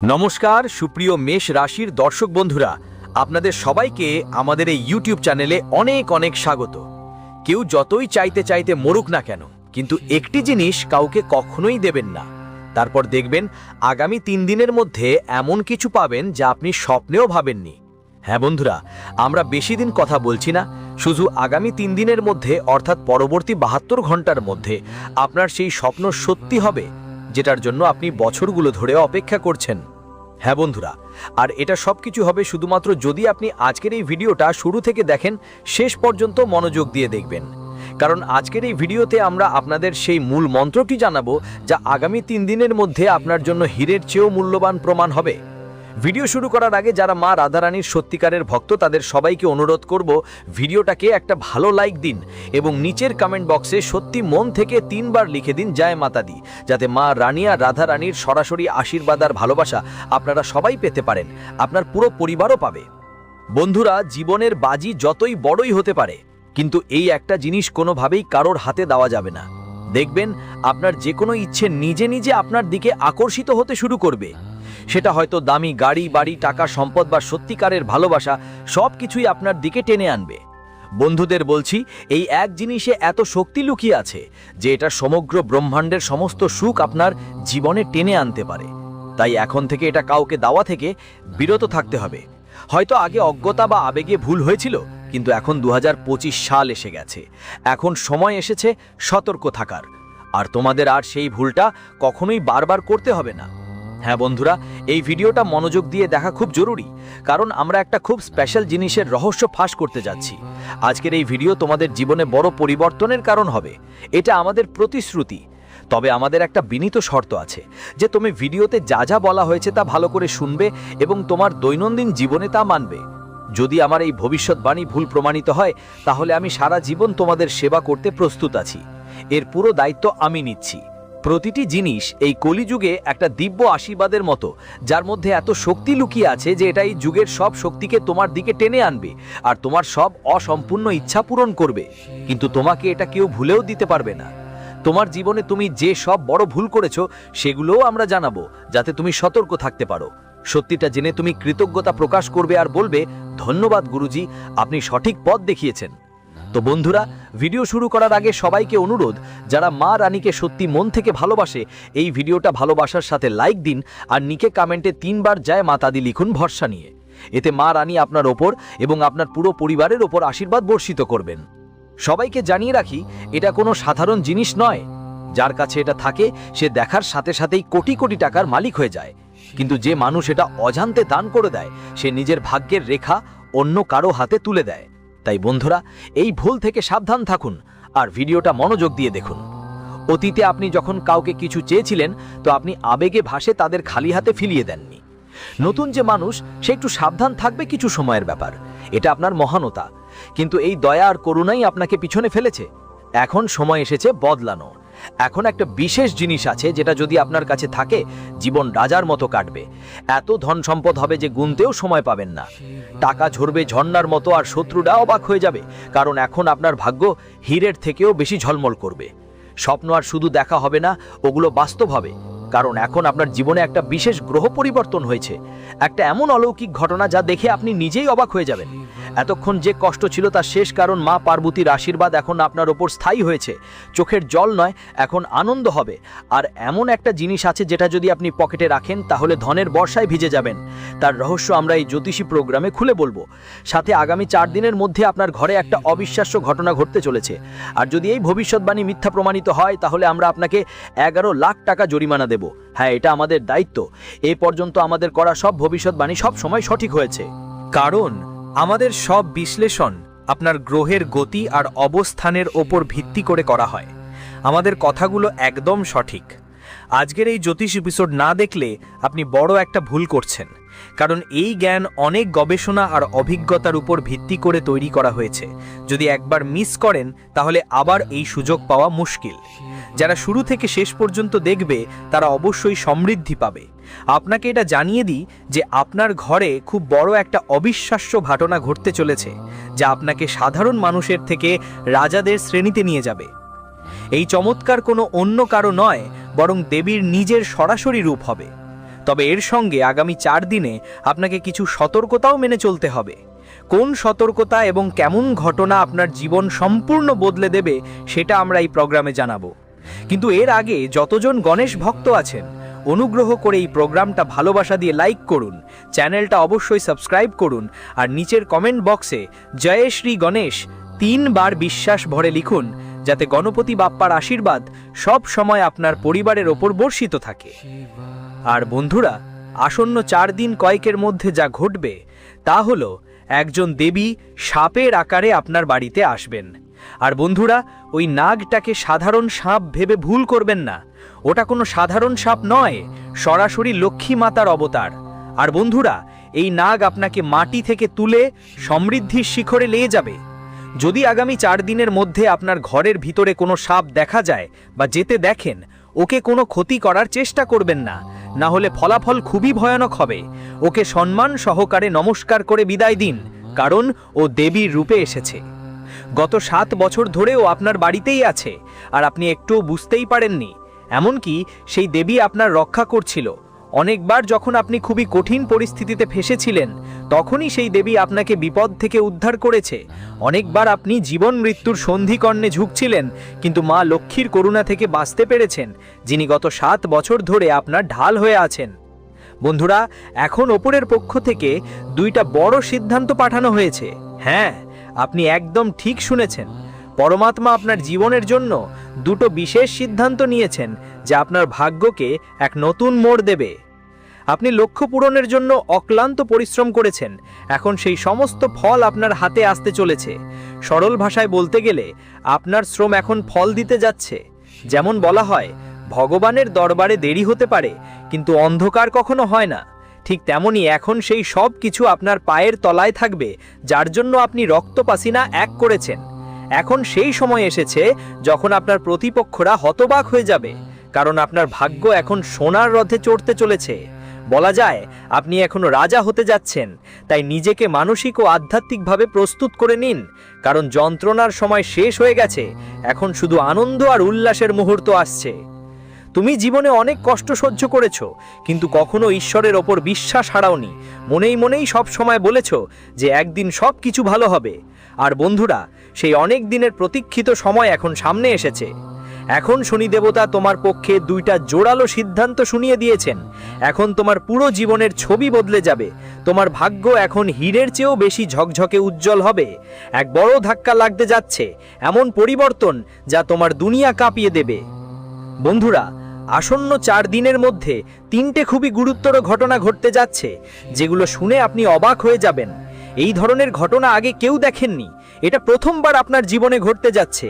নমস্কার সুপ্রিয় মেষ রাশির দর্শক বন্ধুরা, আপনাদের সবাইকে আমাদের এই ইউটিউব চ্যানেলে অনেক অনেক স্বাগত। কেউ যতই চাইতে চাইতে মরুক না কেন, কিন্তু একটি জিনিস কাউকে কখনোই দেবেন না। তারপর দেখবেন আগামী ৩ দিনের মধ্যে এমন কিছু পাবেন যা আপনি স্বপ্নেও ভাবেননি। হ্যাঁ বন্ধুরা, আমরা বেশি দিন কথা বলছি না, শুধু আগামী ৩ দিনের মধ্যে অর্থাৎ পরবর্তী ৭২ ঘন্টার মধ্যে আপনার সেই স্বপ্ন সত্যি হবে, যেটার জন্য আপনি বছরগুলো ধরে অপেক্ষা করছেন। হ্যাঁ বন্ধুরা, আর এটা সবকিছু হবে শুধুমাত্র যদি আপনি আজকের এই ভিডিওটা শুরু থেকে দেখেন, শেষ পর্যন্ত মনোযোগ দিয়ে দেখবেন। কারণ আজকের এই ভিডিওতে আমরা আপনাদের সেই মূল মন্ত্রটি জানাবো, যা আগামী ৩ দিনের মধ্যে আপনার জন্য হীরের চেয়েও মূল্যবান প্রমাণ হবে। ভিডিও শুরু করার আগে যারা মা রাধারানীর সত্যিকারের ভক্ত, তাদের সবাইকে অনুরোধ করব, ভিডিওটাকে একটা ভালো লাইক দিন এবং নিচের কমেন্ট বক্সে সত্যি মন থেকে ৩ বার লিখে দিন জয় মাতা দি, যাতে মা রানী আর রাধারানীর সরাসরি আশীর্বাদ আর ভালোবাসা আপনারা সবাই পেতে পারেন, আপনার পুরো পরিবারও পাবে। বন্ধুরা, জীবনের বাজি যতই বড়ই হতে পারে, কিন্তু এই একটা জিনিস কোনোভাবেই কারোর হাতে দেওয়া যাবে না। দেখবেন আপনার যে কোনো ইচ্ছে নিজে নিজে আপনার দিকে আকর্ষিত হতে শুরু করবে। সেটা হয়তো দামি গাড়ি, বাড়ি, টাকা, সম্পদ বা সত্যিকারের ভালোবাসা, সব কিছুই আপনার দিকে টেনে আনবে। বন্ধুদের বলছি, এই এক জিনিসে এত শক্তি লুকিয়ে আছে যে এটা সমগ্র ব্রহ্মাণ্ডের সমস্ত সুখ আপনার জীবনে টেনে আনতে পারে। তাই এখন থেকে এটা কাউকে দেওয়া থেকে বিরত থাকতে হবে। হয়তো আগে অজ্ঞতা বা আবেগে ভুল হয়েছিল, কিন্তু এখন ২০২৫ সাল এসে গেছে। এখন সময় এসেছে সতর্ক থাকার, আর তোমাদের আর সেই ভুলটা কখনোই বারবার করতে হবে না। হ্যাঁ বন্ধুরা, এই ভিডিওটা মনোযোগ দিয়ে দেখা খুব জরুরি, কারণ আমরা একটা খুব স্পেশাল জিনিসের রহস্য ফাঁস করতে যাচ্ছি। আজকের এই ভিডিও তোমাদের জীবনে বড় পরিবর্তনের কারণ হবে, এটা আমাদের প্রতিশ্রুতি। তবে আমাদের একটা বিনীত শর্ত আছে, যে তুমি ভিডিওতে যা যা বলা হয়েছে তা ভালো করে শুনবে এবং তোমার দৈনন্দিন জীবনে তা মানবে। যদি আমার এই ভবিষ্যৎবাণী ভুল প্রমাণিত হয়, তাহলে আমি সারা জীবন তোমাদের সেবা করতে প্রস্তুত আছি। এর পুরো দায়িত্ব আমি নিচ্ছি। প্রতিটি জিনিস এই কলিযুগে একটা দিব্য আশীর্বাদের মতো, যার মধ্যে এত শক্তি লুকিয়ে আছে যে এটা এই যুগের সব শক্তিকে তোমার দিকে টেনে আনবে আর তোমার সব অসম্পূর্ণ ইচ্ছা পূরণ করবে। কিন্তু তোমাকে এটা কেউ ভুলেও দিতে পারবে না। তোমার জীবনে তুমি যে সব বড় ভুল করেছো, সেগুলোও আমরা জানাবো, যাতে তুমি সতর্ক থাকতে পারো। সত্যিটা জেনে তুমি কৃতজ্ঞতা প্রকাশ করবে আর বলবে, ধন্যবাদ গুরুজি, আপনি সঠিক পথ দেখিয়েছেন। তো বন্ধুরা, ভিডিও শুরু করার আগে সবাইকে অনুরোধ, যারা মা রানীকে সত্যি মন থেকে ভালোবাসে, এই ভিডিওটা ভালোবাসার সাথে লাইক দিন আর নিচে কমেন্টে ৩ বার জয় মাতা দি লিখুন ভরসা নিয়ে। এতে মা রানী আপনার ওপর এবং আপনার পুরো পরিবারের ওপর আশীর্বাদ বর্ষিত করবেন। সবাইকে জানিয়ে রাখি, এটা কোনো সাধারণ জিনিস নয়। যার কাছে এটা থাকে সে দেখার সাথে সাথেই কোটি কোটি টাকার মালিক হয়ে যায়, কিন্তু যে মানুষ এটা অজান্তে দান করে দেয়, সে নিজের ভাগ্যের রেখা অন্য কারো হাতে তুলে দেয়। তাই বন্ধুরা, এই ভুল থেকে সাবধান থাকুন আর ভিডিওটা মনোযোগ দিয়ে দেখুন। অতীতে আপনি যখন কাউকে কিছু চেয়েছিলেন, তো আপনি আবেগে ভাসে তাদের খালি হাতে ফিরিয়ে দেননি। নতুন যে মানুষ, সে একটু সাবধান থাকবে, কিছু সময়ের ব্যাপার, এটা আপনার মহানতা। কিন্তু এই দয়া আর করুণাই আপনাকে পিছনে ফেলেছে। এখন সময় এসেছে বদলানো। এখন একটা বিশেষ জিনিস আছে, যেটা যদি আপনার কাছে থাকে, জীবন রাজার মতো কাটবে। এত ধন সম্পদ হবে যে গুনতেও সময় পাবেন না। টাকা ঝরবে ঝর্ণার মতো, আর শত্রুরা অবাক হয়ে যাবে, কারণ এখন আপনার ভাগ্য হীরের থেকেও বেশি ঝলমল করবে। স্বপ্ন আর শুধু দেখা হবে না, ওগুলো বাস্তব হবে, কারণ এখন আপনার জীবনে একটা বিশেষ গ্রহ পরিবর্তন হয়েছে। একটা এমন অলৌকিক ঘটনা যা দেখে আপনি নিজেই অবাক হয়ে যাবেন। এতক্ষণ যে কষ্ট ছিল তার শেষ, কারণ মা পার্বতীর আশীর্বাদ এখন আপনার ওপর স্থায়ী হয়েছে। চোখের জল নয়, এখন আনন্দ হবে। আর এমন একটা জিনিস আছে, যেটা যদি আপনি পকেটে রাখেন, তাহলে ধনের বর্ষায় ভিজে যাবেন। তার রহস্য আমরা এই জ্যোতিষী প্রোগ্রামে খুলে বলবো। সাথে আগামী 4 দিনের মধ্যে আপনার ঘরে একটা অবিশ্বাস্য ঘটনা ঘটতে চলেছে। আর যদি এই ভবিষ্যৎবাণী মিথ্যা প্রমাণিত হয়, তাহলে আমরা আপনাকে 11 লাখ টাকা জরিমানা দেব। হ্যাঁ, এটা আমাদের দায়িত্ব। এ পর্যন্ত আমাদের করা সব ভবিষ্যৎবাণী সব সময় সঠিক হয়েছে, কারণ আমাদের সব বিশ্লেষণ আপনার গ্রহের গতি আর অবস্থানের ওপর ভিত্তি করে করা হয়। আমাদের কথাগুলো একদম সঠিক। আজকের এই জ্যোতিষ এপিসোড না দেখলে আপনি বড় একটা ভুল করছেন, কারণ এই জ্ঞান অনেক গবেষণা আর অভিজ্ঞতার উপর ভিত্তি করে তৈরি করা হয়েছে। যদি একবার মিস করেন, তাহলে আবার এই সুযোগ পাওয়া মুশকিল। যারা শুরু থেকে শেষ পর্যন্ত দেখবে, তারা অবশ্যই সমৃদ্ধি পাবে। আপনাকে এটা জানিয়ে দিই যে আপনার ঘরে খুব বড় একটা অবিশ্বাস্য ঘটনা ঘটতে চলেছে, যা আপনাকে সাধারণ মানুষের থেকে রাজাদের শ্রেণীতে নিয়ে যাবে। এই চমৎকার কোনো অন্য কারো নয়, বরং দেবীর নিজের সরাসরি রূপ হবে। তবে এর সঙ্গে আগামী 4 দিনে আপনাকে কিছু সতর্কতাও মেনে চলতে হবে। কোন সতর্কতা এবং কেমন ঘটনা আপনার জীবন সম্পূর্ণ বদলে দেবে সেটা আমরা এই প্রোগ্রামে জানাবো। কিন্তু এর আগে যতজন গণেশ ভক্ত আছেন, অনুগ্রহ করে এই প্রোগ্রামটা ভালোবাসা দিয়ে লাইক করুন, চ্যানেলটা অবশ্যই সাবস্ক্রাইব করুন, আর নিচের কমেন্ট বক্সে জয় শ্রী গণেশ 3 বার বিশ্বাস ভরে লিখুন, যাতে গণপতি বাপ্পার আশীর্বাদ সব সময় আপনার পরিবারের ওপর বর্ষিত থাকে। আর বন্ধুরা, আসন্ন 4 দিন কয়েকের মধ্যে যা ঘটবে তা হলো একজন দেবী সাপের আকারে আপনার বাড়িতে আসবেন। আর বন্ধুরা, ওই নাগটাকে সাধারণ সাপ ভেবে ভুল করবেন না। ওটা কোনো সাধারণ সাপ নয়, সরাসরি লক্ষ্মী মাতার অবতার। আর বন্ধুরা, এই নাগ আপনাকে মাটি থেকে তুলে সমৃদ্ধির শিখরে নিয়ে যাবে। যদি আগামী 4 দিনের মধ্যে আপনার ঘরের ভিতরে কোনো সাপ দেখা যায় বা যেতে দেখেন, ওকে কোনো ক্ষতি করার চেষ্টা করবেন না, না হলে ফলাফল খুবই ভয়ানক হবে। ওকে সম্মান সহকারে নমস্কার করে বিদায় দিন, কারণ ও দেবীর রূপে এসেছে। গত 7 বছর ধরেও আপনার বাড়িতেই আছে, আর আপনি একটুও বুঝতেই পারেননি। এমনকি সেই দেবী আপনার রক্ষা করছিল। অনেকবার যখন আপনি খুবই কঠিন পরিস্থিতিতে ফেসেছিলেন, তখনই সেই দেবী আপনাকে বিপদ থেকে উদ্ধার করেছে। অনেকবার আপনি জীবন মৃত্যুর সন্ধিকর্ণে ঝুঁকছিলেন, কিন্তু মা লক্ষ্মীর করুণা থেকে বাঁচতে পেরেছেন, যিনি গত 7 বছর ধরে আপনার ঢাল হয়ে আছেন। বন্ধুরা, এখন ওপরের পক্ষ থেকে 2টা বড় সিদ্ধান্ত পাঠানো হয়েছে। হ্যাঁ, আপনি একদম ঠিক শুনেছেন। পরমাত্মা আপনার জীবনের জন্য 2টো বিশেষ সিদ্ধান্ত নিয়েছেন, যা আপনার ভাগ্যকে এক নতুন মোড় দেবে। আপনি লক্ষ্য পূরণের জন্য অক্লান্ত পরিশ্রম করেছেন, এখন সেই সমস্ত ফল আপনার হাতে আসতে চলেছে। সরল ভাষায় বলতে গেলে আপনার শ্রম এখন ফল দিতে যাচ্ছে। যেমন বলা হয়, ভগবানের দরবারে দেরি হতে পারে, কিন্তু অন্ধকার কখনো হয় না। ঠিক তেমনি এখন সেই সব কিছু আপনার পায়ের তলায় থাকবে, যার জন্য আপনি রক্ত পাসিনা এক করেছেন। এখন সেই সময় এসেছে যখন আপনার প্রতিপক্ষরা হতবাক হয়ে যাবে, কারণ আপনার ভাগ্য এখন সোনার রথে চড়তে চলেছে। বলা যায় আপনি এখন রাজা হতে যাচ্ছেন। তাই নিজেকে মানসিক ও আধ্যাত্মিকভাবে প্রস্তুত করে নিন, কারণ যন্ত্রণার সময় শেষ হয়ে গেছে। এখন শুধু আনন্দ আর উল্লাসের মুহূর্ত আসছে। তুমি জীবনে অনেক কষ্ট সহ্য করেছো, কিন্তু কখনো ঈশ্বরের ওপর বিশ্বাস হারাওনি। মনেই মনেই সব সময় বলেছো যে একদিন সব কিছু ভালো হবে। আর বন্ধুরা, সেই অনেক দিনের প্রতীক্ষিত সময় এখন সামনে এসেছে। এখন শনি দেবতা তোমার পক্ষে 2টা জোরালো সিদ্ধান্ত শুনিয়ে দিয়েছেন। এখন তোমার পুরো জীবনের ছবি বদলে যাবে। তোমার ভাগ্য এখন হীরের চেয়েও বেশি ঝকঝকে উজ্জ্বল হবে। এক বড় ধাক্কা লাগতে যাচ্ছে, এমন পরিবর্তন যা তোমার দুনিয়া কাঁপিয়ে দেবে। বন্ধুরা, আসন্ন 4 দিনের মধ্যে 3টে খুবই গুরুতর ঘটনা ঘটতে যাচ্ছে, যেগুলো শুনে আপনি অবাক হয়ে যাবেন। এই ধরনের ঘটনা আগে কেউ দেখেননি। এটা প্রথমবার আপনার জীবনে ঘটতে যাচ্ছে।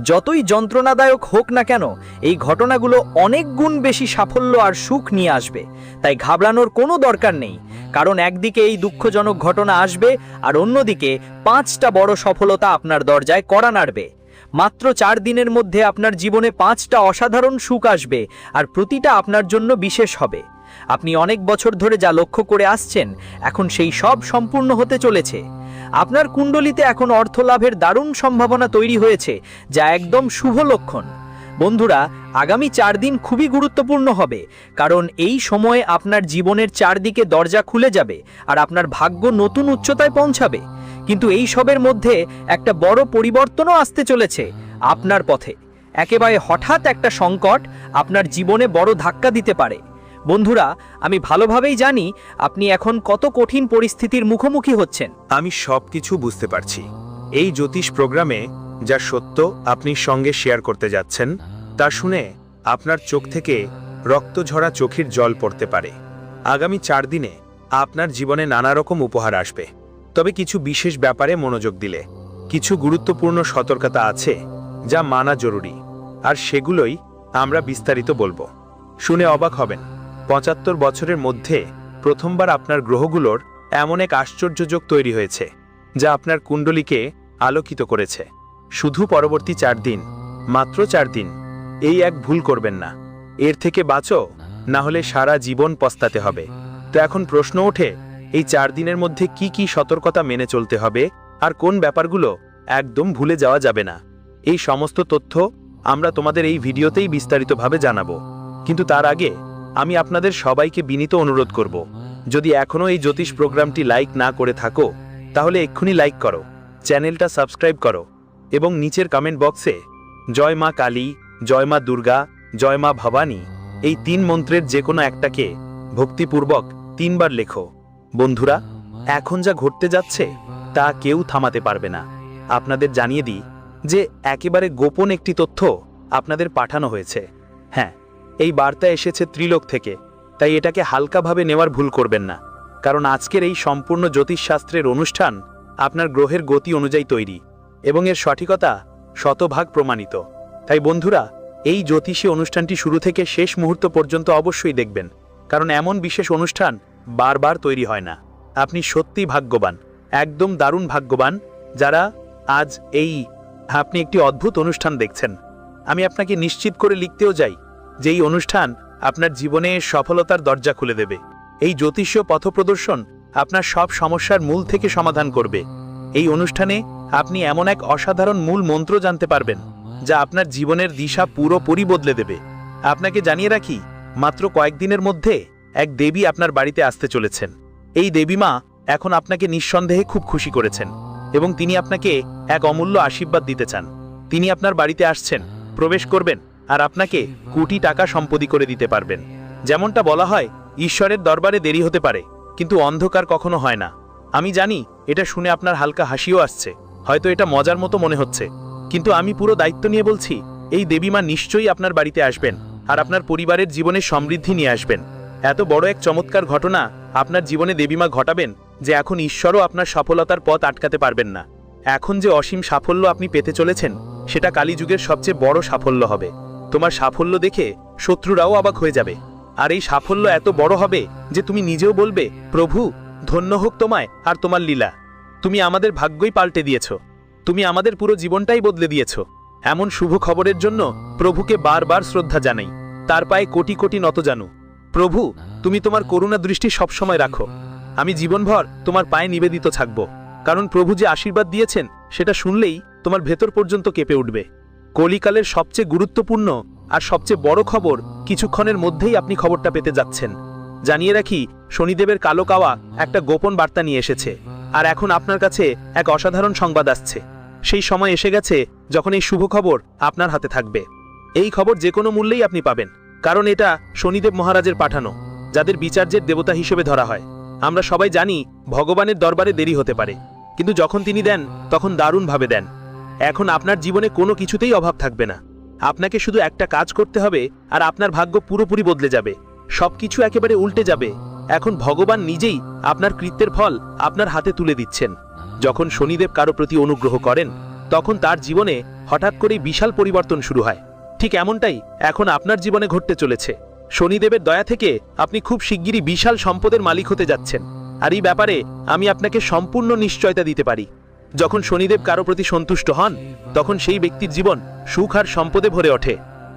যতই যন্ত্রণাদায়ক হোক না কেন, এই ঘটনাগুলো অনেক গুণ বেশি সাফল্য আর সুখ নিয়ে আসবে। তাই ঘাবড়ানোর কোনো দরকার নেই, কারণ একদিকে এই দুঃখজনক ঘটনা আসবে, আর অন্যদিকে 5টা বড় সফলতা আপনার দরজায় কড়া নাড়বে। মাত্র 4 দিনের মধ্যে আপনার জীবনে 5টা অসাধারণ সুখ আসবে, আর প্রতিটা আপনার জন্য বিশেষ হবে। আপনি অনেক বছর ধরে যা লক্ষ্য করে আসছেন, এখন সেই সব সম্পূর্ণ হতে চলেছে। আপনার কুণ্ডলিতে এখন অর্থ লাভের দারুণ সম্ভাবনা তৈরি হয়েছে, যা একদম শুভ লক্ষণ। বন্ধুরা, আগামী 4 দিন খুবই গুরুত্বপূর্ণ হবে, কারণ এই সময়ে আপনার জীবনের চারদিকে দরজা খুলে যাবে, আর আপনার ভাগ্য নতুন উচ্চতায় পৌঁছাবে। কিন্তু এই সবের মধ্যে একটা বড় পরিবর্তনও আসতে চলেছে আপনার পথে। একেবারে হঠাৎ একটা সংকট আপনার জীবনে বড় ধাক্কা দিতে পারে। বন্ধুরা, আমি ভালোভাবেই জানি আপনি এখন কত কঠিন পরিস্থিতির মুখোমুখি হচ্ছেন। আমি সবকিছু বুঝতে পারছি। এই জ্যোতিষ প্রোগ্রামে যা সত্য আপনি সঙ্গে শেয়ার করতে যাচ্ছেন, তা শুনে আপনার চোখ থেকে রক্ত ঝরা চোখের জল পড়তে পারে। আগামী 4 দিনে আপনার জীবনে নানা রকম উপহার আসবে, তবে কিছু বিশেষ ব্যাপারে মনোযোগ দিলে কিছু গুরুত্বপূর্ণ সতর্কতা আছে যা মানা জরুরি, আর সেগুলোই আমরা বিস্তারিত বলবো। শুনে অবাক হবেন। 75 বছরের মধ্যে প্রথমবার আপনার গ্রহগুলোর এমন এক আশ্চর্যযোগ তৈরি হয়েছে, যা আপনার কুণ্ডলীকে আলোকিত করেছে। শুধু পরবর্তী 4 দিন, মাত্র 4 দিন। এই এক ভুল করবেন না। এর থেকে বাঁচো, না হলে সারা জীবন পস্তাতে হবে। তো এখন প্রশ্ন ওঠে, এই 4 দিনের মধ্যে কি কি সতর্কতা মেনে চলতে হবে, আর কোন ব্যাপারগুলো একদম ভুলে যাওয়া যাবে না। এই সমস্ত তথ্য আমরা তোমাদের এই ভিডিওতেই বিস্তারিতভাবে জানাবো। কিন্তু তার আগে আমি আপনাদের সবাইকে বিনীত অনুরোধ করব, যদি এখনও এই জ্যোতিষ প্রোগ্রামটি লাইক না করে থাকো তাহলে এক্ষুনি লাইক করো, চ্যানেলটা সাবস্ক্রাইব করো এবং নিচের কমেন্ট বক্সে জয় মা কালী, জয় মা দুর্গা, জয় মা ভবানী এই 3 মন্ত্রের যে কোনো একটাকে ভক্তিপূর্বক 3 বার লেখো। বন্ধুরা, এখন যা ঘটতে যাচ্ছে তা কেউ থামাতে পারবে না। আপনাদের জানিয়ে দিই যে একেবারে গোপন একটি তথ্য আপনাদের পাঠানো হয়েছে। হ্যাঁ, এই বার্তা এসেছে ত্রিলোক থেকে, তাই এটাকে হালকাভাবে নেওয়ার ভুল করবেন না, কারণ আজকের এই সম্পূর্ণ জ্যোতিষশাস্ত্রের অনুষ্ঠান আপনার গ্রহের গতি অনুযায়ী তৈরি এবং এর সঠিকতা শতভাগ প্রমাণিত। তাই বন্ধুরা, এই জ্যোতিষী অনুষ্ঠানটি শুরু থেকে শেষ মুহূর্ত পর্যন্ত অবশ্যই দেখবেন, কারণ এমন বিশেষ অনুষ্ঠান বারবার তৈরি হয় না। আপনি সত্যি ভাগ্যবান, একদম দারুণ ভাগ্যবান যারা আজ আপনি একটি অদ্ভুত অনুষ্ঠান দেখছেন। আমি আপনাকে নিশ্চিত করে লিখতেও যাই যে এই অনুষ্ঠান আপনার জীবনে সফলতার দরজা খুলে দেবে। এই জ্যোতিষীয় পথপ্রদর্শন আপনার সব সমস্যার মূল থেকে সমাধান করবে। এই অনুষ্ঠানে আপনি এমন এক অসাধারণ মূল মন্ত্র জানতে পারবেন যা আপনার জীবনের দিশা পুরোপুরি বদলে দেবে। আপনাকে জানিয়ে রাখি, মাত্র কয়েকদিনের মধ্যে এক দেবী আপনার বাড়িতে আসতে চলেছেন। এই দেবীমা এখন আপনাকে নিঃসন্দেহে খুব খুশি করেছেন এবং তিনি আপনাকে এক অমূল্য আশীর্বাদ দিতে চান। তিনি আপনার বাড়িতে আসছেন, প্রবেশ করবেন আর আপনাকে কোটি টাকা সম্পত্তি করে দিতে পারবেন। যেমনটা বলা হয়, ঈশ্বরের দরবারে দেরি হতে পারে কিন্তু অন্ধকার কখনো হয় না। আমি জানি এটা শুনে আপনার হালকা হাসিও আসছে, হয়তো এটা মজার মতো মনে হচ্ছে, কিন্তু আমি পুরো দায়িত্ব নিয়ে বলছি, এই দেবীমা নিশ্চয়ই আপনার বাড়িতে আসবেন আর আপনার পরিবারের জীবনে সমৃদ্ধি নিয়ে আসবেন। এত বড় এক চমৎকার ঘটনা আপনার জীবনে দেবীমা ঘটাবেন যে এখন ঈশ্বরও আপনার সফলতার পথ আটকাতে পারবেন না। এখন যে অসীম সাফল্য আপনি পেতে চলেছেন সেটা কালীযুগের সবচেয়ে বড় সাফল্য হবে। তোমার সাফল্য দেখে শত্রুরাও অবাক হয়ে যাবে, আর এই সাফল্য এত বড় হবে যে তুমি নিজেও বলবে, প্রভু ধন্য হোক তোমায় আর তোমার লীলা। তুমি আমাদের ভাগ্যই পাল্টে দিয়েছ, তুমি আমাদের পুরো জীবনটাই বদলে দিয়েছ। এমন শুভ খবরের জন্য প্রভুকে বারবার শ্রদ্ধা জানাই, তার পায়ে কোটি কোটি নত জানু। প্রভু, তুমি তোমার করুণা দৃষ্টি সবসময় রাখো। আমি জীবনভর তোমার পায়ে নিবেদিত থাকব, কারণ প্রভু যে আশীর্বাদ দিয়েছেন সেটা শুনলেই তোমার ভেতর পর্যন্ত কেঁপে উঠবে। কলিকালের সবচেয়ে গুরুত্বপূর্ণ আর সবচেয়ে বড় খবর কিছুক্ষণের মধ্যেই আপনি খবরটা পেতে যাচ্ছেন। জানিয়ে রাখি, শনিদেবের কালো কাওয়া একটা গোপন বার্তা নিয়ে এসেছে, আর এখন আপনার কাছে এক অসাধারণ সংবাদ আসছে। সেই সময় এসে গেছে যখন এই শুভ খবর আপনার হাতে থাকবে। এই খবর যে কোনো মূল্যেই আপনি পাবেন, কারণ এটা শনিদেব মহারাজের পাঠানো, যাদের বিচার্যের দেবতা হিসেবে ধরা হয়। আমরা সবাই জানি ভগবানের দরবারে দেরি হতে পারে, কিন্তু যখন তিনি দেন তখন দারুণভাবে দেন। এখন আপনার জীবনে কোনো কিছুতেই অভাব থাকবে না। আপনাকে শুধু একটা কাজ করতে হবে আর আপনার ভাগ্য পুরোপুরি বদলে যাবে, সবকিছু একেবারে উল্টে যাবে। এখন ভগবান নিজেই আপনার কৃত্যের ফল আপনার হাতে তুলে দিচ্ছেন। যখন শনিদেব কারো প্রতি অনুগ্রহ করেন তখন তার জীবনে হঠাৎ করেই বিশাল পরিবর্তন শুরু হয়। ঠিক এমনটাই এখন আপনার জীবনে ঘটতে চলেছে। শনিদেবের দয়া থেকে আপনি খুব শিগগিরই বিশাল সম্পদের মালিক হতে যাচ্ছেন, আর এই ব্যাপারে আমি আপনাকে সম্পূর্ণ নিশ্চয়তা দিতে পারি। যখন শনিদেব কারো প্রতি সন্তুষ্ট হন তখন সেই ব্যক্তির জীবন সুখ আর সম্পদে ভরে ওঠে,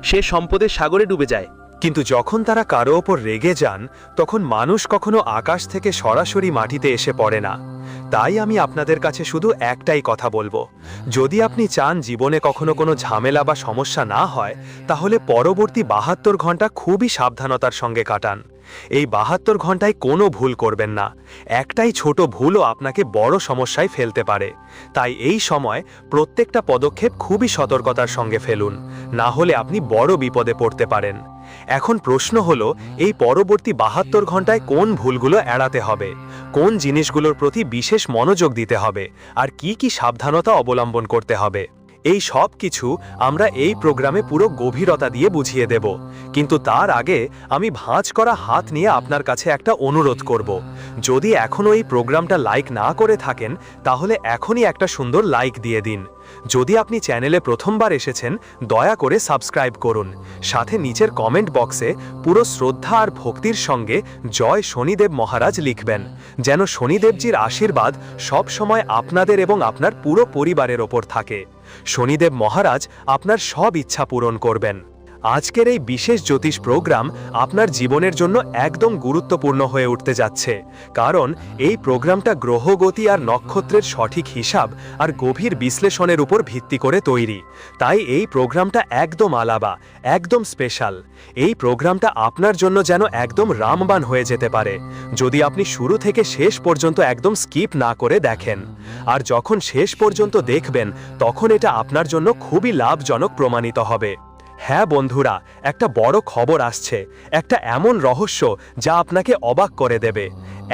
সে সম্পদের সাগরে ডুবে যায়। কিন্তু যখন তারা কারো ওপর রেগে যান তখন মানুষ কখনো আকাশ থেকে সরাসরি মাটিতে এসে পড়ে না। তাই আমি আপনাদের কাছে শুধু একটাই কথা বলবো, যদি আপনি চান জীবনে কখনো কোনো ঝামেলা বা সমস্যা না হয় তাহলে পরবর্তী 72 ঘন্টা খুবই সাবধানতার সঙ্গে কাটান। এই 72 ঘন্টায় কোনো ভুল করবেন না, একটাই ছোট ভুলও আপনাকে বড় সমস্যায় ফেলতে পারে। তাই এই সময় প্রত্যেকটা পদক্ষেপ খুবই সতর্কতার সঙ্গে ফেলুন, না হলে আপনি বড় বিপদে পড়তে পারেন। এখন প্রশ্ন হলো, এই পরবর্তী 72 ঘন্টায় কোন ভুলগুলো এড়াতে হবে, কোন জিনিসগুলোর প্রতি বিশেষ মনোযোগ দিতে হবে, আর কি কি সাবধানতা অবলম্বন করতে হবে। এই সব কিছু আমরা এই প্রোগ্রামে পুরো গভীরতা দিয়ে বুঝিয়ে দেব। কিন্তু তার আগে আমি ভাঁজ করা হাত নিয়ে আপনার কাছে একটা অনুরোধ করব। যদি এখনও এই প্রোগ্রামটা লাইক না করে থাকেন তাহলে এখনই একটা সুন্দর লাইক দিয়ে দিন। যদি আপনি চ্যানেলে প্রথমবার এসেছেন দয়া করে সাবস্ক্রাইব করুন, সাথে নিচের কমেন্ট বক্সে পুরো শ্রদ্ধা আর ভক্তির সঙ্গে জয় শনিদেব মহারাজ লিখবেন, যেন শনিদেবজির আশীর্বাদ সব সময় আপনাদের এবং আপনার পুরো পরিবারের ওপর থাকে। শনিদেব মহারাজ আপনার সব ইচ্ছা পূরণ করবেন। আজকের এই বিশেষ জ্যোতিষ প্রোগ্রাম আপনার জীবনের জন্য একদম গুরুত্বপূর্ণ হয়ে উঠতে যাচ্ছে, কারণ এই প্রোগ্রামটা গ্রহগতি আর নক্ষত্রের সঠিক হিসাব আর গভীর বিশ্লেষণের উপর ভিত্তি করে তৈরি। তাই এই প্রোগ্রামটা একদম আলাদা, একদম স্পেশাল। এই প্রোগ্রামটা আপনার জন্য যেন একদম রামবাণ হয়ে যেতে পারে যদি আপনি শুরু থেকে শেষ পর্যন্ত একদম স্কিপ না করে দেখেন। আর যখন শেষ পর্যন্ত দেখবেন তখন এটা আপনার জন্য খুবই লাভজনক প্রমাণিত হবে। হ্যাঁ বন্ধুরা, একটা বড় খবর আসছে, একটা এমন রহস্য যা আপনাকে অবাক করে দেবে।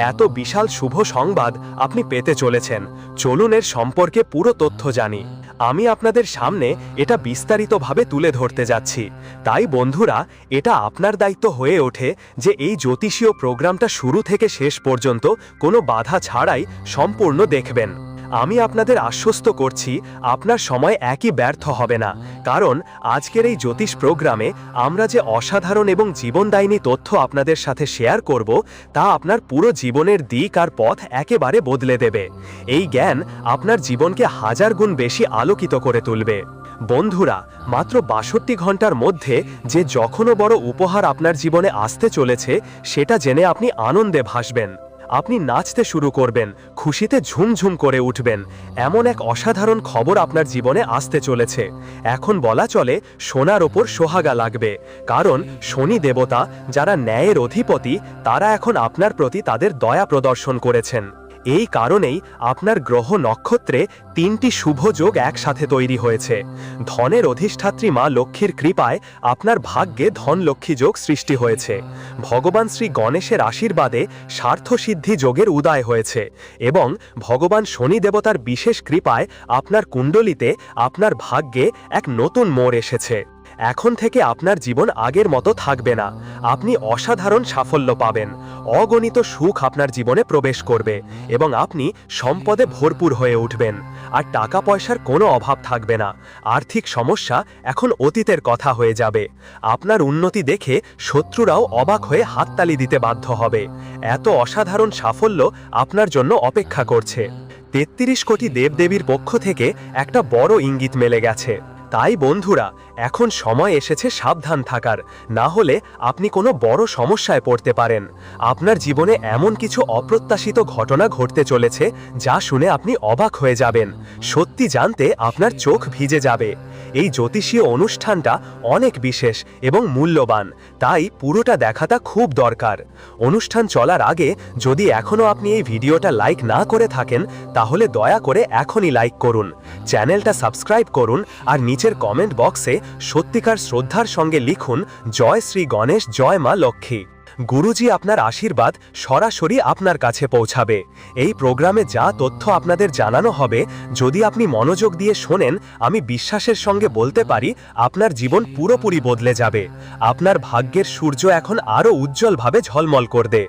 এত বিশাল শুভ সংবাদ আপনি পেতে চলেছেন। চলুন এর সম্পর্কে পুরো তথ্য জানি। আমি আপনাদের সামনে এটা বিস্তারিতভাবে তুলে ধরতে যাচ্ছি। তাই বন্ধুরা, এটা আপনার দায়িত্ব হয়ে ওঠে যে এই জ্যোতিষীয় প্রোগ্রামটা শুরু থেকে শেষ পর্যন্ত কোনো বাধা ছাড়াই সম্পূর্ণ দেখবেন। আমি আপনাদের আশ্বস্ত করছি আপনার সময় একই ব্যর্থ হবে না, কারণ আজকের এই জ্যোতিষ প্রোগ্রামে আমরা যে অসাধারণ এবং জীবনদায়িনী তথ্য আপনাদের সাথে শেয়ার করব তা আপনার পুরো জীবনের দিক আর পথ একেবারে বদলে দেবে। এই জ্ঞান আপনার জীবনকে 1000 গুণ বেশি আলোকিত করে তুলবে। বন্ধুরা, মাত্র 62 ঘন্টার মধ্যে যে যখনও বড় উপহার আপনার জীবনে আসতে চলেছে সেটা জেনে আপনি আনন্দে ভাসবেন। আপনি নাচতে শুরু করবেন, খুশিতে ঝুমঝুম করে উঠবেন। এমন এক অসাধারণ খবর আপনার জীবনে আসতে চলেছে। এখন বলা চলে সোনার ওপর সোহাগা লাগবে, কারণ শনি দেবতা যারা ন্যায়ের অধিপতি তারা এখন আপনার প্রতি তাদের দয়া প্রদর্শন করেছেন। এই কারণেই আপনার গ্রহ নক্ষত্রে 3টি শুভ যোগ একসাথে তৈরি হয়েছে। ধনের অধিষ্ঠাত্রী মা লক্ষ্মীর কৃপায় আপনার ভাগ্যে ধনলক্ষ্মী যোগ সৃষ্টি হয়েছে। ভগবান শ্রী গণেশের আশীর্বাদে স্বার্থসিদ্ধি যোগের উদয় হয়েছে এবং ভগবান শনি দেবতার বিশেষ কৃপায় আপনার কুণ্ডলিতে আপনার ভাগ্যে এক নতুন মোড় এসেছে। এখন থেকে আপনার জীবন আগের মতো থাকবে না। আপনি অসাধারণ সাফল্য পাবেন, অগণিত সুখ আপনার জীবনে প্রবেশ করবে এবং আপনি সম্পদে ভরপুর হয়ে উঠবেন। আর টাকা পয়সার কোনো অভাব থাকবে না। আর্থিক সমস্যা এখন অতীতের কথা হয়ে যাবে। আপনার উন্নতি দেখে শত্রুরাও অবাক হয়ে হাততালি দিতে বাধ্য হবে। এত অসাধারণ সাফল্য আপনার জন্য অপেক্ষা করছে। 33 কোটি দেবদেবীর পক্ষ থেকে একটা বড় ইঙ্গিত মেলে গেছে। তাই বন্ধুরা, এখন সময় এসেছে সাবধান থাকার, না হলে আপনি কোনো বড় সমস্যায় পড়তে পারেন। আপনার জীবনে এমন কিছু অপ্রত্যাশিত ঘটনা ঘটতে চলেছে যা শুনে আপনি অবাক হয়ে যাবেন। সত্যি জানতে আপনার চোখ ভিজে যাবে। এই জ্যোতিষীয় অনুষ্ঠানটা অনেক বিশেষ এবং মূল্যবান, তাই পুরোটা দেখাটা খুব দরকার। অনুষ্ঠান চলার আগে যদি এখনও আপনি এই ভিডিওটা লাইক না করে থাকেন তাহলে দয়া করে এখনই লাইক করুন, চ্যানেলটা সাবস্ক্রাইব করুন আর নিচের কমেন্ট বক্সে সত্যিকার শ্রদ্ধার সঙ্গে লিখুন জয় শ্রী গণেশ, জয় মা লক্ষ্মী। গুরুজি আপনার আশীর্বাদ সরাসরি আপনার কাছে পৌঁছাবে। এই প্রোগ্রামে যা তথ্য আপনাদের জানানো হবে, যদি আপনি মনোযোগ দিয়ে শোনেন, আমি বিশ্বাসের সঙ্গে বলতে পারি আপনার জীবন পুরোপুরি বদলে যাবে। আপনার ভাগ্যের সূর্য এখন আরও উজ্জ্বলভাবে ঝলমল করবে।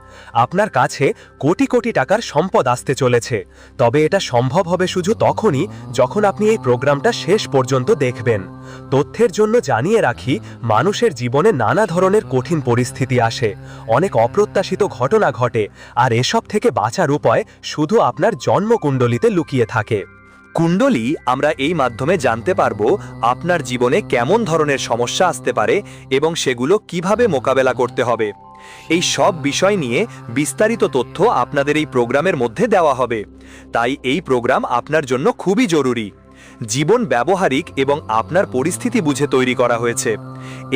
আপনার কাছে কোটি কোটি টাকার সম্পদ আসতে চলেছে। তবে এটা সম্ভব হবে শুধু তখনই যখন আপনি এই প্রোগ্রামটা শেষ পর্যন্ত দেখবেন। তথ্যের জন্য জানিয়ে রাখি, মানুষের জীবনে নানা ধরনের কঠিন পরিস্থিতি আসে, অনেক অপ্রত্যাশিত ঘটনা ঘটে, আর এসব থেকে বাঁচার উপায় শুধু আপনার জন্মকুণ্ডলিতে লুকিয়ে থাকে। কুণ্ডলী আমরা এই মাধ্যমে জানতে পারবো আপনার জীবনে কেমন ধরনের সমস্যা আসতে পারে এবং সেগুলো কিভাবে মোকাবেলা করতে হবে। এই সব বিষয় নিয়ে বিস্তারিত তথ্য আপনাদের এই প্রোগ্রামের মধ্যে দেওয়া হবে। তাই এই প্রোগ্রাম আপনার জন্য খুবই জরুরি। জীবন ব্যবহারিক এবং আপনার পরিস্থিতি বুঝে তৈরি করা হয়েছে।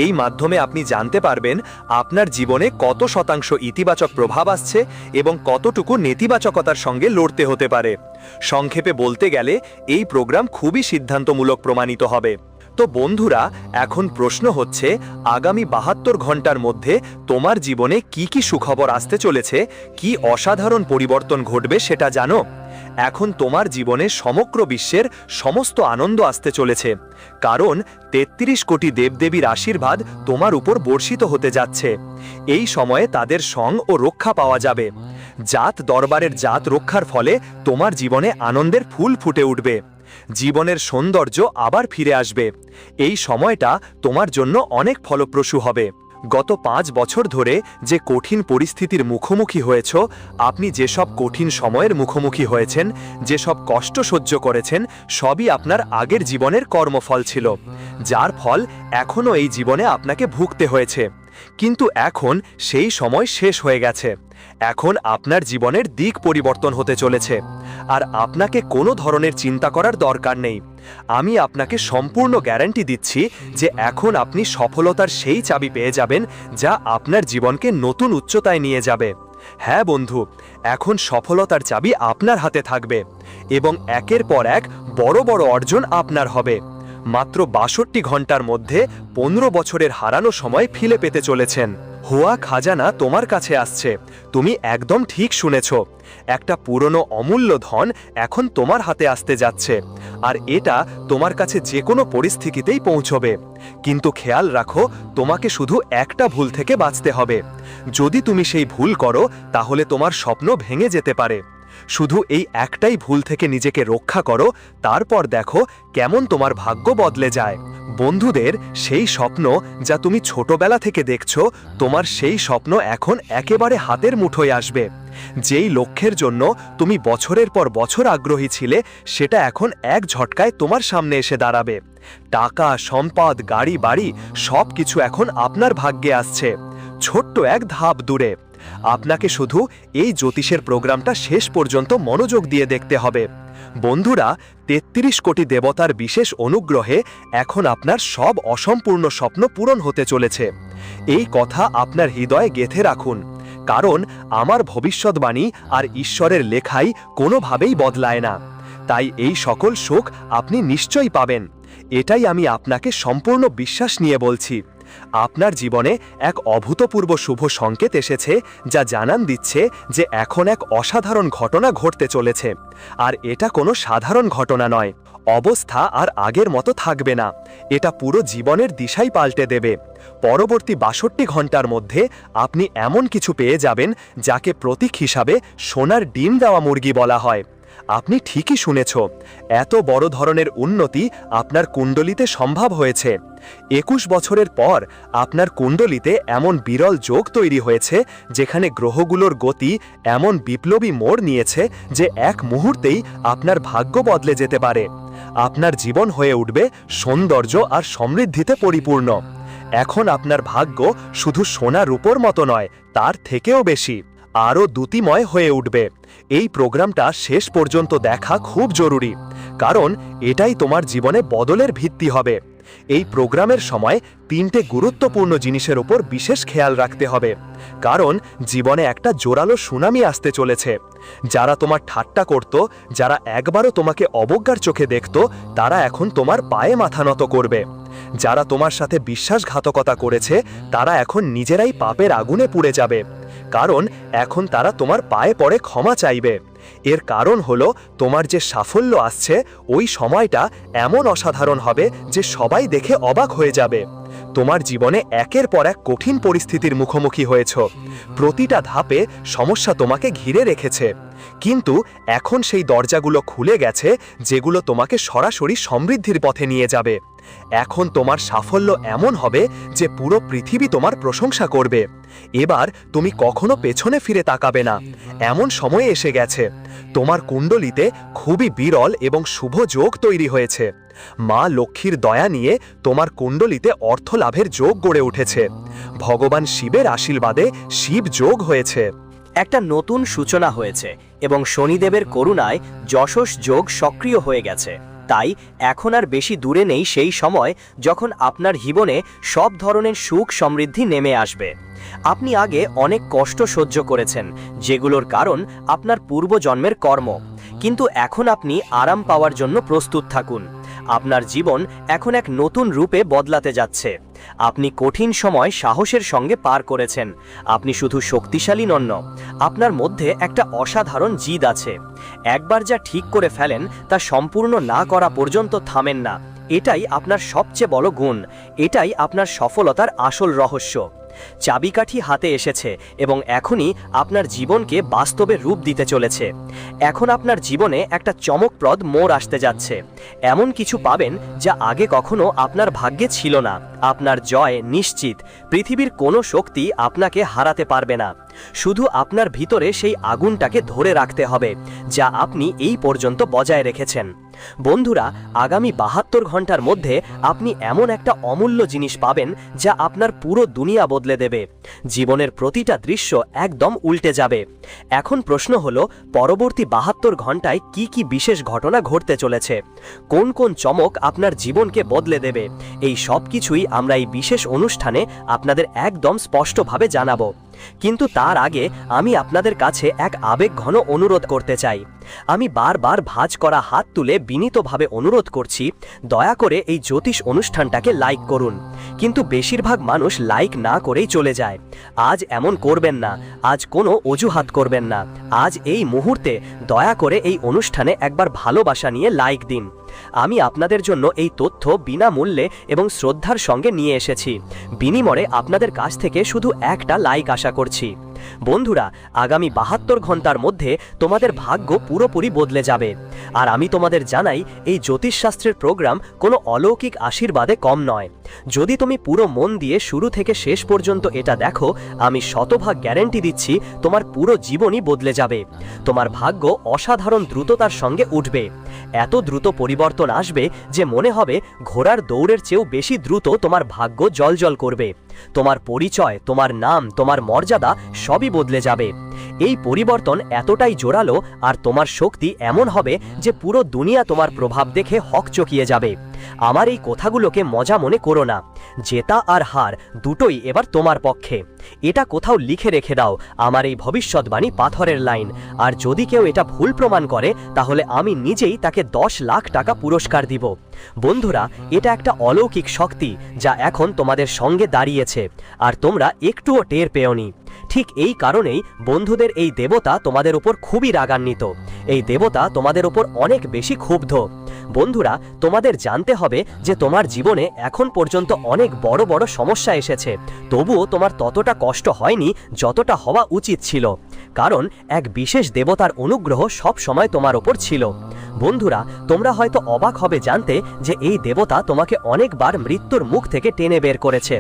এই মাধ্যমে আপনি জানতে পারবেন আপনার জীবনে কত শতাংশ ইতিবাচক প্রভাব আসছে এবং কতটুকু নেতিবাচকতার সঙ্গে লড়তে হতে পারে। সংক্ষেপে বলতে গেলে এই প্রোগ্রাম খুবই সিদ্ধান্তমূলক প্রমাণিত হবে। তো বন্ধুরা, এখন প্রশ্ন হচ্ছে, আগামী 72 ঘন্টার মধ্যে তোমার জীবনে কি কি সুখবর আসতে চলেছে, কি অসাধারণ পরিবর্তন ঘটবে সেটা জানো? এখন তোমার জীবনে সমগ্র বিশ্বের সমস্ত আনন্দ আসতে চলেছে, কারণ 33 কোটি দেবদেবীর আশীর্বাদ তোমার উপর বর্ষিত হতে যাচ্ছে। এই সময়ে তাদের সং ও রক্ষা পাওয়া যাবে। জাত দরবারের জাত রক্ষার ফলে তোমার জীবনে আনন্দের ফুল ফুটে উঠবে। জীবনের সৌন্দর্য আবার ফিরে আসবে। এই সময়টা তোমার জন্য অনেক ফলপ্রসূ হবে। গত 5 বছর ধরে যে কঠিন পরিস্থিতির মুখোমুখি হয়েছ, আপনি যেসব কঠিন সময়ের মুখোমুখি হয়েছেন, যেসব কষ্ট সহ্য করেছেন, সবই আপনার আগের জীবনের কর্মফল ছিল, যার ফল এখনও এই জীবনে আপনাকে ভুগতে হয়েছে। কিন্তু এখন সেই সময় শেষ হয়ে গেছে। এখন আপনার জীবনের দিক পরিবর্তন হতে চলেছে, আর আপনাকে কোনো ধরনের চিন্তা করার দরকার নেই। আমি আপনাকে সম্পূর্ণ গ্যারান্টি দিচ্ছি যে এখন আপনি সফলতার সেই চাবি পেয়ে যাবেন যা আপনার জীবনকে নতুন উচ্চতায় নিয়ে যাবে। হ্যাঁ বন্ধু, এখন সফলতার চাবি আপনার হাতে থাকবে এবং একের পর এক বড় বড় অর্জন আপনার হবে। মাত্র ৬২ ঘন্টার মধ্যে ১৫ বছরের হারানো সময় ফিরে পেতে চলেছেন। হুয়া খাজানা তোমার কাছে আসছে। তুমি একদম ঠিক শুনেছ। একটা পুরনো অমূল্য ধন এখন তোমার হাতে আসতে যাচ্ছে, আর এটা তোমার কাছে যে কোনো পরিস্থিতিতেই পৌঁছবে। কিন্তু খেয়াল রাখো, তোমাকে শুধু একটা ভুল থেকে বাঁচতে হবে। যদি তুমি সেই ভুল করো তাহলে তোমার স্বপ্ন ভেঙে যেতে পারে। শুধু এই একটাই ভুল থেকে নিজেকে রক্ষা করো, তারপর দেখো কেমন তোমার ভাগ্য বদলে যায়। বন্ধুদের, সেই স্বপ্ন যা তুমি ছোটবেলা থেকে দেখছো, তোমার সেই স্বপ্ন এখন একেবারে হাতের মুঠোয় আসবে। যেই লক্ষ্যের জন্য তুমি বছরের পর বছর আগ্রহী ছিলে, সেটা এখন এক ঝটকায় তোমার সামনে এসে দাঁড়াবে। টাকা, সম্পদ, গাড়ি, বাড়ি সব কিছু এখন আপনার ভাগ্যে আসছে, ছোট্ট এক ধাপ দূরে। আপনাকে শুধু এই জ্যোতিষের প্রোগ্রামটা শেষ পর্যন্ত মনোযোগ দিয়ে দেখতে হবে। বন্ধুরা, ৩৩ কোটি দেবতার বিশেষ অনুগ্রহে এখন আপনার সব অসম্পূর্ণ স্বপ্ন পূরণ হতে চলেছে। এই কথা আপনার হৃদয়ে গেঁথে রাখুন, কারণ আমার ভবিষ্যৎবাণী আর ঈশ্বরের লেখাই কোনোভাবেই বদলায় না। তাই এই সকল সুখ আপনি নিশ্চয়ই পাবেন। এটাই আমি আপনাকে সম্পূর্ণ বিশ্বাস নিয়ে বলছি। আপনার জীবনে এক অভূতপূর্ব শুভ সংকেত এসেছে, যা জানান দিচ্ছে যে এখন এক অসাধারণ ঘটনা ঘটতে চলেছে। আর এটা কোনো সাধারণ ঘটনা নয়। অবস্থা আর আগের মতো থাকবে না। এটা পুরো জীবনের দিশাই পাল্টে দেবে। পরবর্তী ৬২ ঘন্টার মধ্যে আপনি এমন কিছু পেয়ে যাবেন যাকে প্রতীক হিসাবে সোনার ডিম দেওয়া মুরগি বলা হয়। আপনি ঠিকই শুনেছ, এত বড় ধরনের উন্নতি আপনার কুণ্ডলিতে সম্ভব হয়েছে। ২১ বছরের পর আপনার কুণ্ডলিতে এমন বিরল যোগ তৈরি হয়েছে, যেখানে গ্রহগুলোর গতি এমন বিপ্লবী মোড় নিয়েছে যে এক মুহূর্তেই আপনার ভাগ্য বদলে যেতে পারে। আপনার জীবন হয়ে উঠবে সৌন্দর্য আর সমৃদ্ধিতে পরিপূর্ণ। এখন আপনার ভাগ্য শুধু সোনা রূপোর মতো নয়, তার থেকেও বেশি, আরও দ্যুতিময় হয়ে উঠবে। এই প্রোগ্রামটা শেষ পর্যন্ত দেখা খুব জরুরি, কারণ এটাই তোমার জীবনে বদলের ভিত্তি হবে। এই প্রোগ্রামের সময় 3টে গুরুত্বপূর্ণ জিনিসের উপর বিশেষ খেয়াল রাখতে হবে, কারণ জীবনে একটা জোরালো সুনামি আসতে চলেছে। যারা তোমার ঠাট্টা করত, যারা একবারও তোমাকে অবজ্ঞার চোখে দেখত, তারা এখন তোমার পায়ে মাথা নত করবে। যারা তোমার সাথে বিশ্বাসঘাতকতা করেছে, তারা এখন নিজেরাই পাপের আগুনে পুড়ে যাবে, কারণ এখন তারা তোমার পায়ে পড়ে ক্ষমা চাইবে। এর কারণ হলো তোমার যে সাফল্য আসছে, ওই সময়টা এমন অসাধারণ হবে যে সবাই দেখে অবাক হয়ে যাবে। তোমার জীবনে একের পর এক কঠিন পরিস্থিতির মুখোমুখি হয়েছ। প্রতিটা ধাপে সমস্যা তোমাকে ঘিরে রেখেছে, কিন্তু এখন সেই দরজাগুলো খুলে গেছে যেগুলো তোমাকে সরাসরি সমৃদ্ধির পথে নিয়ে যাবে। এখন তোমার সাফল্য এমন হবে যে পুরো পৃথিবী তোমার প্রশংসা করবে। এবার তুমি কখনো পেছনে ফিরে তাকাবে না। এমন সময় এসে গেছে। তোমার কুণ্ডলিতে খুবই বিরল এবং শুভ যোগ তৈরি হয়েছে। মা লক্ষ্মীর দয়া নিয়ে তোমার কুণ্ডলিতে অর্থ লাভের যোগ গড়ে উঠেছে। ভগবান শিবের আশীর্বাদে শিব যোগ হয়েছে। একটা নতুন সূচনা হয়েছে এবং শনিদেবের করুণায় যশস যোগ সক্রিয় হয়ে গেছে। তাই এখন আর বেশি দূরে নেই সেই সময় যখন আপনার জীবনে সব ধরনের সুখ সমৃদ্ধি নেমে আসবে। আপনি আগে অনেক কষ্ট সহ্য করেছেন, যেগুলোর কারণ আপনার পূর্বজন্মের কর্ম, কিন্তু এখন আপনি আরাম পাওয়ার জন্য প্রস্তুত থাকুন। আপনার জীবন এখন এক নতুন রূপে বদলাতে যাচ্ছে। আপনি কঠিন সময় সাহসের সঙ্গে পার করেছেন। আপনি শুধু শক্তিশালী নন, আপনার মধ্যে একটা অসাধারণ জিদ আছে। একবার যা ঠিক করে ফেলেন তা সম্পূর্ণ না করা পর্যন্ত থামেন না। এটাই আপনার সবচেয়ে বড় গুণ। এটাই আপনার সফলতার আসল রহস্য। চাবিকাঠি হাতে এসেছে এবং এখনই আপনার জীবনকে বাস্তবে রূপ দিতে চলেছে। এখন আপনার জীবনে একটা চমকপ্রদ মোড় আসতে যাচ্ছে। এমন কিছু পাবেন যা আগে কখনো আপনার ভাগ্যে ছিল না। আপনার জয় নিশ্চিত। পৃথিবীর কোনো শক্তি আপনাকে হারাতে পারবে না। শুধু আপনার ভিতরে সেই আগুনটাকে ধরে রাখতে হবে যা আপনি এই পর্যন্ত বজায় রেখেছেন। বন্ধুরা, আগামী 72 ঘন্টার মধ্যে আপনি এমন একটা অমূল্য জিনিস পাবেন যা আপনার পুরো দুনিয়া বদলে দেবে। জীবনের প্রতিটা দৃশ্য একদম উল্টে যাবে। এখন প্রশ্ন হলো, পরবর্তী 72 ঘন্টায় কি কি বিশেষ ঘটনা ঘটতে চলেছে? কোন কোন চমক আপনার জীবনকে বদলে দেবে? এই সব কিছুই আমরা এই বিশেষ অনুষ্ঠানে আপনাদের একদম স্পষ্টভাবে জানাবো। কিন্তু তার আগে আমি আপনাদের কাছে এক আবেগঘন অনুরোধ করতে চাই। আমি বারবার ভাঁজ করা হাত তুলে বিনীতভাবে অনুরোধ করছি, দয়া করে এই জ্যোতিষ অনুষ্ঠানটাকে লাইক করুন। কিন্তু বেশিরভাগ মানুষ লাইক না করেই চলে যায়। আজ এমন করবেন না। আজ কোনো অজুহাত করবেন না। আজ এই মুহূর্তে দয়া করে এই অনুষ্ঠানে একবার ভালোবাসা নিয়ে লাইক দিন। আমি আপনাদের জন্য এই তথ্য বিনামূল্যে এবং শ্রদ্ধার সঙ্গে নিয়ে এসেছি। বিনিময়ে আপনাদের কাছ থেকে শুধু একটা লাইক আশা করছি। বন্ধুরা, আগামী 72 ঘন্টার মধ্যে তোমাদের ভাগ্য পুরোপুরি বদলে যাবে। আর আমি তোমাদের জানাই, এই জ্যোতিষশাস্ত্রের প্রোগ্রাম কোনো অলৌকিক আশীর্বাদে কম নয়। যদি তুমি পুরো মন দিয়ে শুরু থেকে শেষ পর্যন্ত এটা দেখো, আমি শতভাগ গ্যারান্টি দিচ্ছি তোমার পুরো জীবনই বদলে যাবে। তোমার ভাগ্য অসাধারণ দ্রুততার সঙ্গে উঠবে। এত দ্রুত পরিবর্তন আসবে যে মনে হবে ঘোড়ার দৌড়ের চেয়েও বেশি দ্রুত তোমার ভাগ্য জ্বলজ্বল করবে। তোমার পরিচয়, তোমার নাম, তোমার মর্যাদা সবই বদলে যাবে। এই পরিবর্তন এতটাই জোরালো আর তোমার শক্তি এমন হবে যে পুরো দুনিয়া তোমার প্রভাব দেখে হকচকিয়ে যাবে। আমার এই কথাগুলোকে মজা মনে করো না। জেতা আর হার দুটোই এবার তোমার পক্ষে। এটা কোথাও লিখে রেখে দাও, আমার এই ভবিষ্যৎবাণী পাথরের লাইন। আর যদি কেউ এটা ভুল প্রমাণ করে, তাহলে আমি নিজেই তাকে 10 লাখ টাকা পুরস্কার দিব। বন্ধুরা, এটা একটা অলৌকিক শক্তি যা এখন তোমাদের সঙ্গে দাঁড়িয়েছে, আর তোমরা একটুও টের পেওনি। ঠিক এই কারণেই বন্ধুদের এই দেবতা তোমাদের উপর খুবই রাগান্বিত। এই দেবতা তোমাদের উপর অনেক বেশি ক্ষুব্ধ। বন্ধুরা, তোমাদের জানতে হবে যে তোমার জীবনে এখন পর্যন্ত অনেক বড় বড় সমস্যা এসেছে, তবুও তোমার ততটা কষ্ট হয়নি যতটা হওয়া উচিত ছিল, কারণ এক বিশেষ দেবতার অনুগ্রহ সব সময় তোমার উপর ছিল। বন্ধুরা, তোমরা হয়তো অবাক হবে জানতে যে এই দেবতা তোমাকে অনেকবার মৃত্যুর মুখ থেকে টেনে বের করেছে।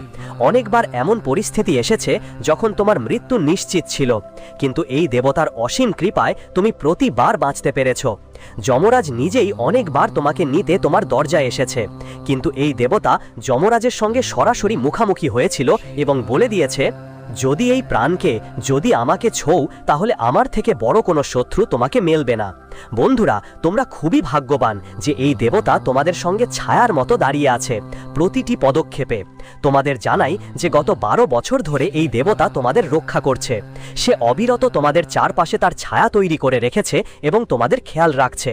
অনেকবার এমন পরিস্থিতি এসেছে যখন তোমার মৃত্যু নিশ্চিত ছিল, কিন্তু এই দেবতার অসীম কৃপায় তুমি প্রতিবার বাঁচতে পেরেছো। যমরাজ নিজেই অনেকবার তোমাকে নিতে তোমার দরজায় এসেছে, কিন্তু এই দেবতা যমরাজের সঙ্গে সরাসরি মুখামুখি হয়েছিল এবং বলে দিয়েছে, যদি এই প্রাণকে, যদি আমাকে ছোও, তাহলে আমার থেকে বড় কোনো শত্রু তোমাকে মেলবে না। বন্ধুরা, তোমরা খুবই ভাগ্যবান যে এই দেবতা তোমাদের সঙ্গে ছায়ার মতো দাঁড়িয়ে আছে প্রতিটি পদক্ষেপে। তোমাদের জানাই যে গত 12 বছর ধরে এই দেবতা তোমাদের রক্ষা করছে। সে অবিরত তোমাদের চারপাশে তার ছায়া তৈরি করে রেখেছে এবং তোমাদের খেয়াল রাখছে।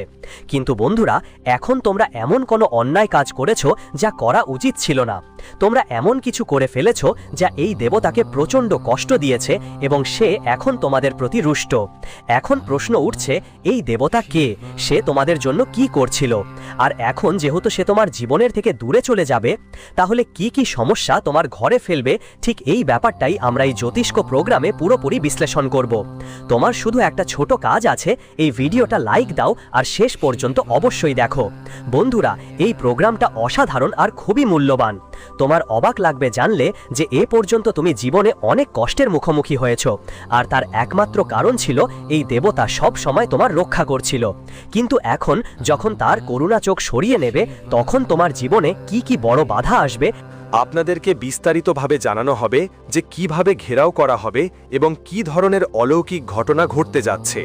কিন্তু বন্ধুরা, এখন তোমরা এমন কোনো অন্যায় কাজ করেছো যা করা উচিত ছিল না। তোমরা এমন কিছু করে ফেলেছো যা এই দেবতাকে প্রচণ্ড কষ্ট দিয়েছে এবং সে এখন তোমাদের প্রতি রুষ্ট। এখন প্রশ্ন উঠছে, এই দেবতা কে? সে তোমাদের জন্য কি করছিল? আর এখন যেহেতু সে তোমার জীবনের থেকে দূরে চলে যাবে, তাহলে কি কি সমস্যা তোমার ঘরে ফেলবে, ঠিক এই ব্যাপারটাই আমরা এই জ্যোতিষ্ক প্রোগ্রামে পুরোপুরি বিশ্লেষণ করব। তোমার শুধু একটা ছোট কাজ আছে, এই ভিডিওটা লাইক দাও আর শেষ পর্যন্ত অবশ্যই দেখো। বন্ধুরা, এই প্রোগ্রামটা অসাধারণ আর খুবই মূল্যবান। তোমার অবাক লাগবে জানলে যে এ পর্যন্ত তুমি জীবনে অনেক কষ্টের মুখোমুখি হয়েছো, আর তার একমাত্র কারণ ছিল এই দেবতা সব সময় তোমার রক্ষা করছিল। কিন্তু এখন যখন তার করুণা চোখ সরিয়ে নেবে, তখন তোমার জীবনে কি কি বড় বাধা আসবে আপনাদেরকে বিস্তারিতভাবে জানানো হবে যে কিভাবে ঘেরাও করা হবে এবং কি ধরনের অলৌকিক ঘটনা ঘটতে যাচ্ছে।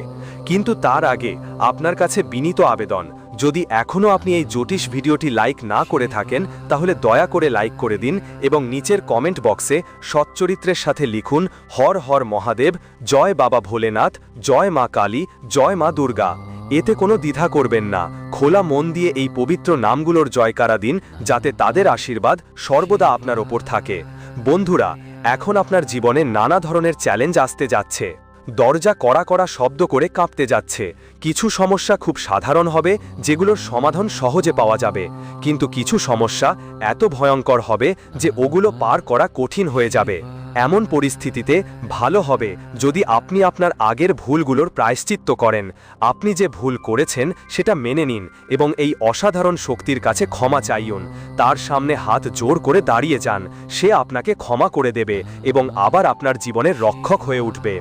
কিন্তু তার আগে আপনার কাছে বিনীত আবেদন, যদি এখনও আপনি এই জ্যোতিষ ভিডিওটি লাইক না করে থাকেন, তাহলে দয়া করে লাইক করে দিন এবং নিচের কমেন্ট বক্সে সচ্চরিত্রের সাথে লিখুন, হর হর মহাদেব, জয় বাবা ভোলেনাথ, জয় মা কালী, জয় মা দুর্গা। এতে কোনো দ্বিধা করবেন না, খোলা মন দিয়ে এই পবিত্র নামগুলোর জয়কারা দিন, যাতে তাদের আশীর্বাদ সর্বদা আপনার ওপর থাকে। বন্ধুরা, এখন আপনার জীবনে নানা ধরনের চ্যালেঞ্জ আসতে যাচ্ছে। দরজা কড়া কড়া শব্দ করে কাঁপতে যাচ্ছে। কিছু সমস্যা খুব সাধারণ হবে, যেগুলোর সমাধান সহজে পাওয়া যাবে, কিন্তু কিছু সমস্যা এত ভয়ঙ্কর হবে যে ওগুলো পার করা কঠিন হয়ে যাবে। এমন পরিস্থিতিতে ভালো হবে যদি আপনি আপনার আগের ভুলগুলোর প্রায়শ্চিত্ত করেন। আপনি যে ভুল করেছেন সেটা মেনে নিন এবং এই অসাধারণ শক্তির কাছে ক্ষমা চাইুন। তার সামনে হাত জোর করে দাঁড়িয়ে যান, সে আপনাকে ক্ষমা করে দেবে এবং আবার আপনার জীবনের রক্ষক হয়ে উঠবে।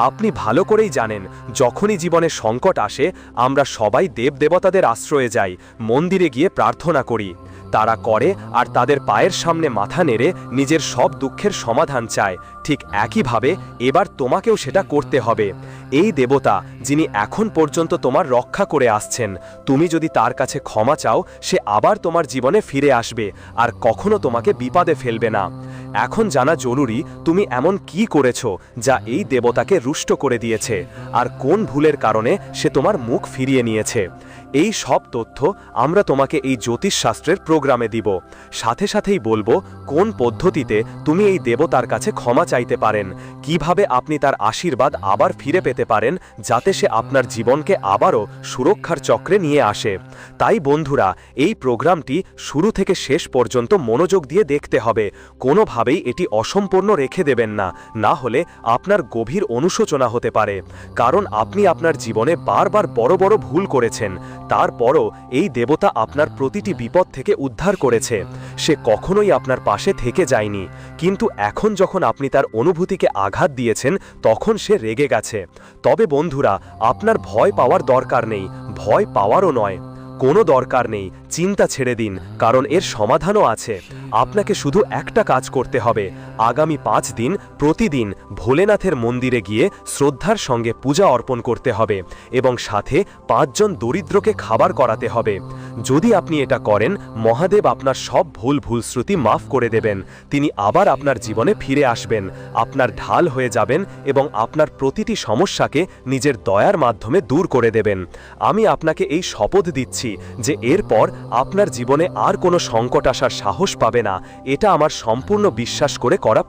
আপনি ভালো করেই জানেন, যখনই জীবনে সংকট আসে আমরা সবাই দেবদেবতাদের আশ্রয়ে যাই, মন্দিরে গিয়ে প্রার্থনা করি। তারা করে আর তাদের পায়ের সামনে মাথা নেড়ে নিজের সব দুঃখের সমাধান চায়। ঠিক একইভাবে এবার তোমাকেও সেটা করতে হবে। এই দেবতা যিনি এখন পর্যন্ত তোমার রক্ষা করে আসছেন, তুমি যদি তার কাছে ক্ষমা চাও সে আবার তোমার জীবনে ফিরে আসবে আর কখনো তোমাকে বিপদে ফেলবে না। এখন জানা জরুরি তুমি এমন কি করেছো যা এই দেবতাকে রুষ্ট করে দিয়েছে আর কোন ভুলের কারণে সে তোমার মুখ ফিরিয়ে নিয়েছে। এই সব তথ্য আমরা তোমাকে এই জ্যোতিষশাস্ত্রের প্রোগ্রামে দিব। সাথে সাথেই বলবো কোন পদ্ধতিতে তুমি এই দেবতার কাছে ক্ষমা চাইতে পারেন, কিভাবে আপনি তার আশীর্বাদ আবার ফিরে পেতে পারেন যাতে সে আপনার জীবনকে আবারও সুরক্ষার চক্রে নিয়ে আসে। তাই বন্ধুরা, এই প্রোগ্রামটি শুরু থেকে শেষ পর্যন্ত মনোযোগ দিয়ে দেখতে হবে। কোনোভাবেই এটি অসম্পূর্ণ রেখে দেবেন না, না হলে আপনার গভীর অনুশোচনা হতে পারে। কারণ আপনি আপনার জীবনে বারবার বড় বড় ভুল করেছেন, তারপরও এই দেবতা আপনার প্রতিটি বিপদ থেকে উদ্ধার করেছে। সে কখনোই আপনার পাশে থেকে যায়নি, কিন্তু এখন যখন আপনি তার অনুভূতিকে আঘাত দিয়েছেন তখন সে রেগে গেছে। তবে বন্ধুরা, আপনার ভয় পাওয়ার দরকার নেই, ভয় পাওয়ারও নয়, কোনো দরকার নেই। চিন্তা ছেড়ে দিন, কারণ এর সমাধানও আছে। আপনাকে শুধু একটা কাজ করতে হবে। আগামী 5 দিন প্রতিদিন ভোলেনাথের মন্দিরে গিয়ে শ্রদ্ধার সঙ্গে পূজা অর্পণ করতে হবে এবং সাথে 5 জন দরিদ্রকে খাবার করাতে হবে। যদি আপনি এটা করেন, মহাদেব আপনার সব ভুলশ্রুতি মাফ করে দেবেন। তিনি আবার আপনার জীবনে ফিরে আসবেন, আপনার ঢাল হয়ে যাবেন এবং আপনার প্রতিটি সমস্যাকে নিজের দয়ার মাধ্যমে দূর করে দেবেন। আমি আপনাকে এই শপথ দিচ্ছি যে এরপর আপনার জীবনে আর কোনো সংকট আসার সাহস পাবে না। এটা আমার সম্পূর্ণ বিশ্বাস করে করা